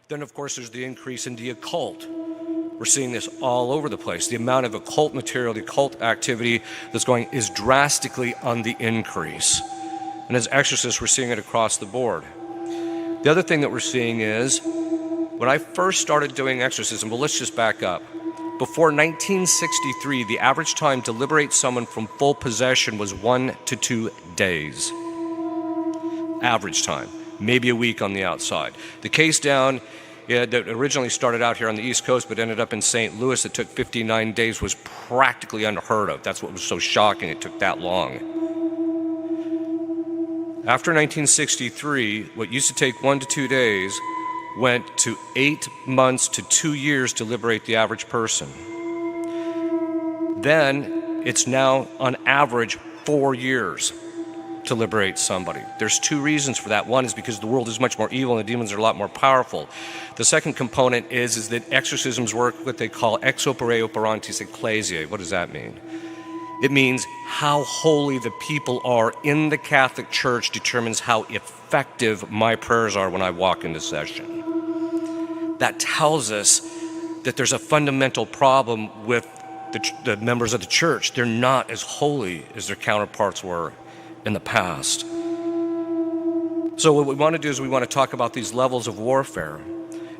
Then, of course, there's the increase in the occult. We're seeing this all over the place. The amount of occult material, the occult activity that's going is drastically on the increase. And as exorcists, we're seeing it across the board. The other thing that we're seeing is, when I first started doing exorcism, well, let's just back up. Before 1963, the average time to liberate someone from full possession was 1 to 2 days. Average time, maybe a week on the outside. The case down that originally started out here on the East Coast but ended up in St. Louis that took 59 days was practically unheard of. That's what was so shocking, it took that long. After 1963, what used to take 1 to 2 days went to 8 months to 2 years to liberate the average person. Then it's now on average 4 years to liberate somebody. There's two reasons for that. One is because the world is much more evil and the demons are a lot more powerful. The second component is that exorcisms work what they call ex opere operantis ecclesiae. What does that mean? It means how holy the people are in the Catholic Church determines how effective my prayers are when I walk into session. That tells us that there's a fundamental problem with the members of the church. They're not as holy as their counterparts were in the past. So what we want to do is we want to talk about these levels of warfare,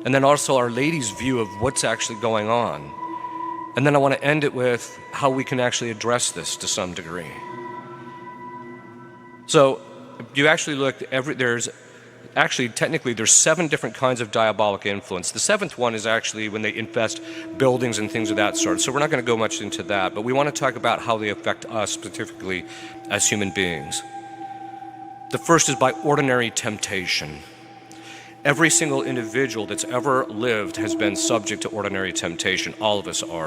and then also Our Lady's view of what's actually going on. And then I want to end it with how we can actually address this to some degree. So you actually look, there's 7 different kinds of diabolic influence. The 7th one is actually when they infest buildings and things of that sort. So we're not going to go much into that, but we want to talk about how they affect us specifically as human beings. The first is by ordinary temptation. Every single individual that's ever lived has been subject to ordinary temptation. All of us are.